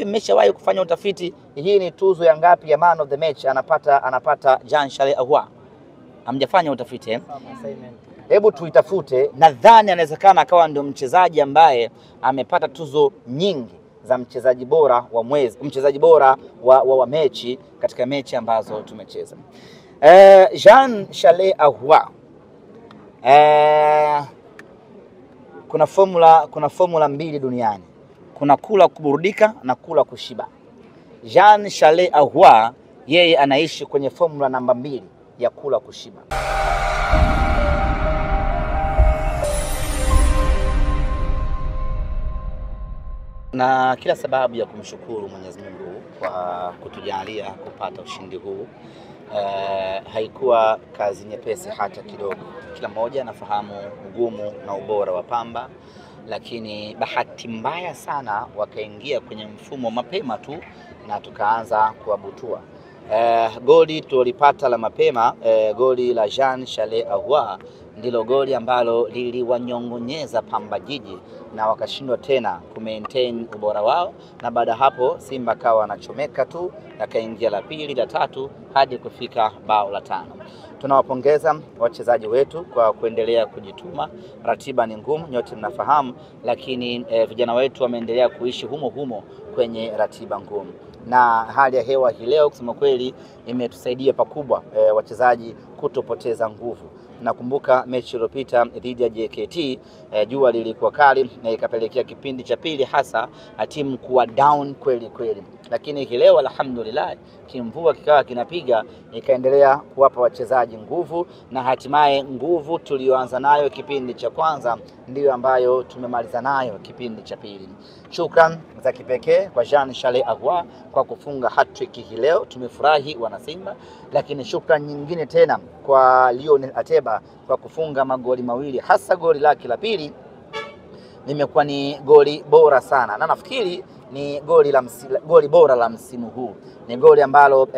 Mmeshawahi kufanya utafiti, hii ni tuzo ya ngapi ya man of the match anapata Jean Charles Ahoua? Hamjafanya utafiti eh? Hebu tuitafute. Nadhani anawezekana akawa ndio mchezaji ambaye amepata tuzo nyingi za mchezaji bora wa mwezi, mchezaji bora wa mechi katika mechi ambazo tumecheza. Jean Charles Ahoua, kuna formula mbili duniani. Kuna kula kuburudika na kula kushiba. Jean Charles Ahoua yeye anaishi kwenye formula namba 2 ya kula kushiba. Na kila sababu ya kumshukuru Mwenyezi Mungu kwa kutujalia kupata ushindi huu. Haikuwa kazi nyepesi hata kidogo. Kila mmoja anafahamu ugumu na ubora wa Pamba, lakini bahati mbaya sana wakaingia kwenye mfumo mapema tu na tukaanza kuabutua. Goli tulipata la mapema, goli la Jean Charles Ahoua ndilo goli ambalo liliwanyongonyeza Pamba Jiji na wakashindwa tena kumaintain ubora wao, na baada hapo Simba kawa anachomeka tu, akaingia la pili, la tatu hadi kufika bao la 5. Tunawapongeza wachezaji wetu kwa kuendelea kujituma. Ratiba ni ngumu, nyote mnafahamu, lakini vijana wetu wameendelea kuishi humo kwenye ratiba ngumu. Na hali ya hewa hii leo kusema kweli imetusaidia pakubwa wachezaji kutopoteza nguvu. Nakumbuka mechi iliyopita dhidi ya JKT, jua lilikuwa kali na ikapelekea kipindi cha pili hasa timu kuwa down kweli. Lakini hii leo alhamdulillah kimvua kikawa kinapiga, ikaendelea kuwapa wachezaji nguvu, na hatimaye nguvu tulioanza nayo kipindi cha kwanza ndiyo ambayo tumemaliza nayo kipindi cha pili. Shukran za kipekee kwa Jean Charles Ahoua kwa kufunga hat-trick hii leo, tumefurahi wana Simba. Lakini shukran nyingine tena kwa Lionel Ateba kwa kufunga magoli mawili, hasa goli lake la pili limekuwa ni goli bora sana, na nafikiri ni goli bora la msimu huu. Ni goli ambalo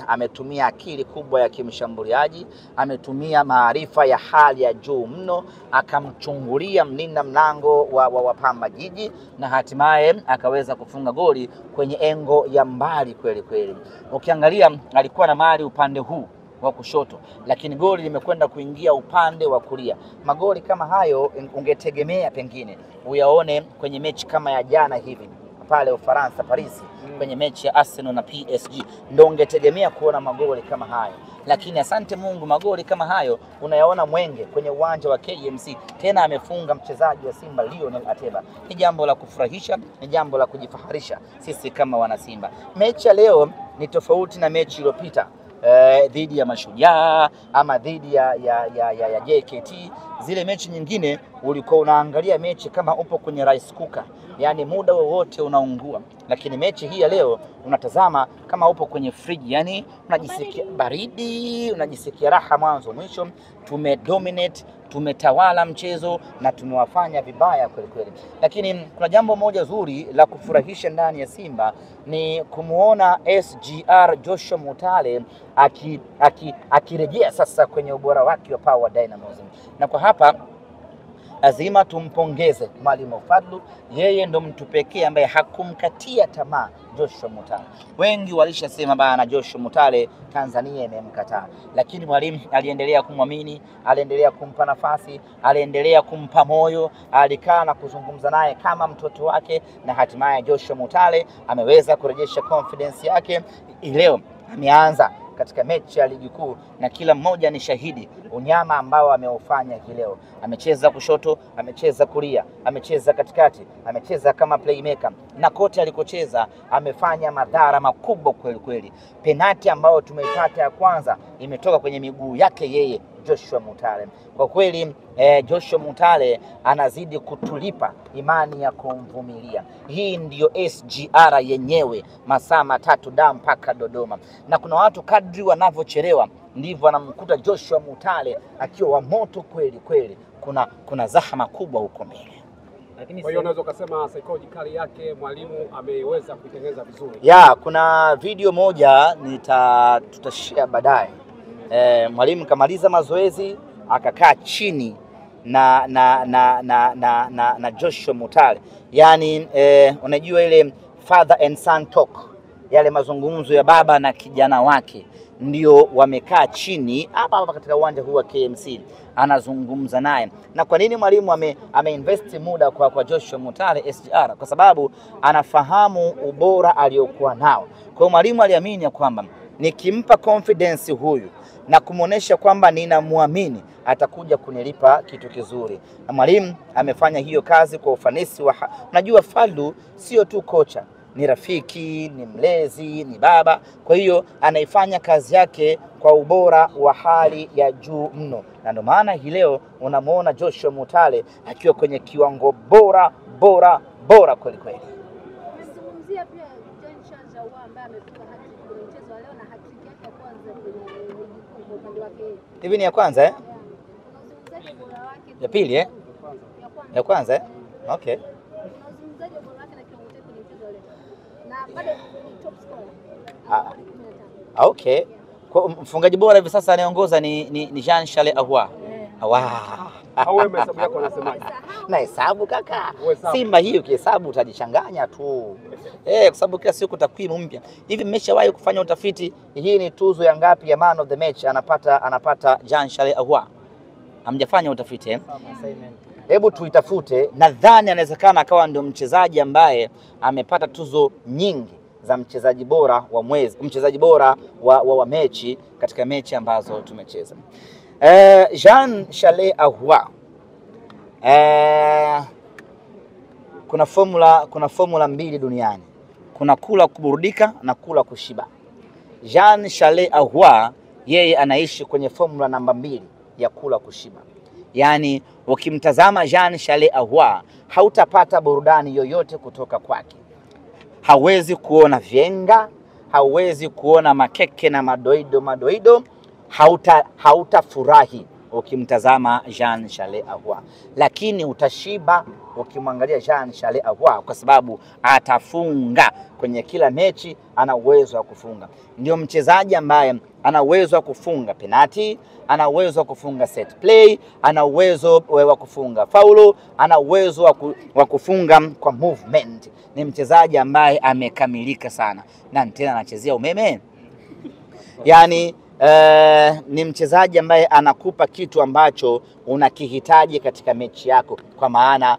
ametumia akili kubwa ya kimshambuliaji, ametumia maarifa ya hali ya juu mno, akamchungulia mlinda mlango wa Pamba Jiji na hatimaye akaweza kufunga goli kwenye engo ya mbali kweli. Ukiangalia alikuwa na mali upande huu wa kushoto, lakini goli limekwenda kuingia upande wa kulia. Magoli kama hayo ungetegemea pengine uyaone kwenye mechi kama ya jana hivi pale Ufaransa, Paris, kwenye mechi ya Arsenal na PSG, ndio ungetegemea kuona magoli kama hayo. Lakini asante Mungu, magoli kama hayo unayaona Mwenge kwenye uwanja wa KMC, tena amefunga mchezaji wa Simba Lionel Ateba. Ni jambo la kufurahisha, ni jambo la kujifaharisha sisi kama wana Simba. Mechi ya leo ni tofauti na mechi iliyopita dhidi ya Mashujaa ama dhidi ya JKT. Zile mechi nyingine ulikuwa unaangalia mechi kama upo kwenye rice cooker, yani muda wowote unaungua, lakini mechi hii ya leo unatazama kama upo kwenye friji, yani unajisikia baridi, unajisikia raha mwanzo mwisho. Tumedominate, tumetawala mchezo na tumewafanya vibaya kweli. Lakini kuna jambo moja zuri la kufurahisha ndani ya Simba, ni kumuona SGR Joshua Mutale akirejea sasa kwenye ubora wake wa Power Dynamos. Na kwa hapa lazima tumpongeze Mwalimu Fadlu, yeye ndo mtu pekee ambaye hakumkatia tamaa Joshua Mutale. Wengi walishasema bana Joshua Mutale Tanzania imemkataa, lakini mwalimu aliendelea kumwamini, aliendelea kumpa nafasi, aliendelea kumpa moyo, alikaa na kuzungumza naye kama mtoto wake, na hatimaye Joshua Mutale ameweza kurejesha confidence yake. Leo ameanza katika mechi ya ligi kuu na kila mmoja ni shahidi unyama ambao ameufanya hii leo. Amecheza kushoto, amecheza kulia, amecheza katikati, amecheza kama playmaker, na kote alikocheza amefanya madhara makubwa kweli. Penati ambayo tumeipata ya kwanza imetoka kwenye miguu yake yeye Joshua Mutale. Kwa kweli Joshua Mutale anazidi kutulipa imani ya kumvumilia. Hii ndiyo SGR yenyewe, masaa 3 damu mpaka Dodoma. Na kuna watu kadri wanavyochelewa ndivyo anamkuta Joshua Mutale akiwa wa moto kweli. Kuna zahama kubwa huko mbele. Kwa hiyo unaweza kusema psychological yake mwalimu ameiweza kuitengeneza vizuri. Kuna video moja tutashare baadaye. Mwalimu kamaliza mazoezi akakaa chini na Joshua Mutale. Yani unajua ile father and son talk, yale mazungumzo ya baba na kijana wake, ndio wamekaa chini hapa katika uwanja huu wa KMC, anazungumza naye. Na kwa nini mwalimu ameinvest muda kwa Joshua Mutale SGR? Kwa sababu anafahamu ubora aliokuwa nao. Kwa hiyo mwalimu aliamini ya kwamba nikimpa confidence huyu na kumuonesha kwamba ninamwamini, atakuja kunilipa kitu kizuri. Na mwalimu amefanya hiyo kazi kwa ufanisi unajua Fadlu sio tu kocha, ni rafiki, ni mlezi, ni baba. Kwa hiyo anaifanya kazi yake kwa ubora wa hali ya juu mno, na ndio maana hii leo unamuona Joshua Mutale akiwa kwenye kiwango bora kweli kweli. Sizungumzia pia Jean Charles ambaye amefunga hat-trick kwenye mchezo wa leo na hat-trick yake ya kwanza kwenye ligi kuu kwa upande wake. Hivi ni ya kwanza eh? Unazungumzaje ubora wake? Ya pili eh? Ya kwanza eh? Okay. Unazungumzaje ubora wake na kiwango chake kwenye mchezo wa leo? Na bado ni top scorer. Okay. Kwa mfungaji bora hivi sasa anayeongoza ni Jean Charles Ahoua. Au hesabu yako unasemaje? Na hesabu kaka. Simba hiyo kihesabu utajichanganya tu. Kwa sababu kila siku takwimu mpya. Hivi mmeshawahi kufanya utafiti, hii ni tuzo ya ngapi ya man of the match anapata Jean Charles Ahoua? Hamjafanya utafiti eh? Hebu tuitafute. Nadhani anawezekana akawa ndio mchezaji ambaye amepata tuzo nyingi za mchezaji bora wa mwezi, mchezaji bora wa mechi katika mechi ambazo tumecheza. Jean Charles Ahoua, kuna formula mbili duniani, kuna kula kuburudika na kula kushiba. Jean Charles Ahoua yeye anaishi kwenye formula namba 2 ya kula kushiba. Yaani ukimtazama Jean Charles Ahoua hautapata burudani yoyote kutoka kwake. Hawezi kuona vyenga, hauwezi kuona makeke na madoido, hautafurahi ukimtazama Jean Charles Ahoua. Lakini utashiba ukimwangalia Jean Charles Ahoua kwa sababu atafunga kwenye kila mechi, ana uwezo wa kufunga. Ndio mchezaji ambaye ana uwezo wa kufunga penalty, ana uwezo wa kufunga set play, ana uwezo wa kufunga faulo, ana uwezo wa kufunga kwa movement. Ni mchezaji ambaye amekamilika sana, na tena anachezea umeme. Yaani ni mchezaji ambaye anakupa kitu ambacho unakihitaji katika mechi yako kwa maana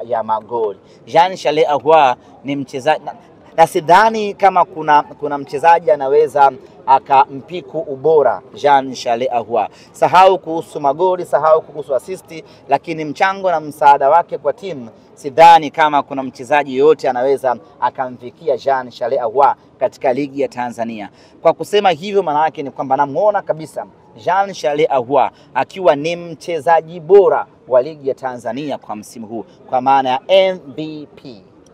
ya magoli. Jean Charles Ahoua ni mchezaji na sidhani kama kuna mchezaji anaweza akampiku ubora Jean Charles Ahoua. Sahau kuhusu magoli, sahau kuhusu assist, lakini mchango na msaada wake kwa timu, sidhani kama kuna mchezaji yote anaweza akamfikia Jean Charles Ahoua katika ligi ya Tanzania. Kwa kusema hivyo maana yake ni kwamba namuona kabisa Jean Charles Ahoua akiwa ni mchezaji bora wa ligi ya Tanzania kwa msimu huu kwa maana ya MVP.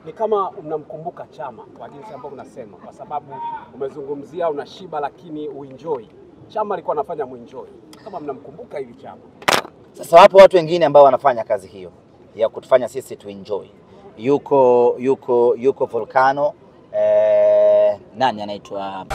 Ni kama unamkumbuka Chama kwa jinsi ambavyo unasema, kwa sababu umezungumzia unashiba lakini uenjoy. Chama alikuwa anafanya muenjoy. Kama mnamkumbuka hivi Chama. Sasa wapo watu wengine ambao wanafanya kazi hiyo ya kutufanya sisi tuenjoy. Yuko Volcano, nani anaitwa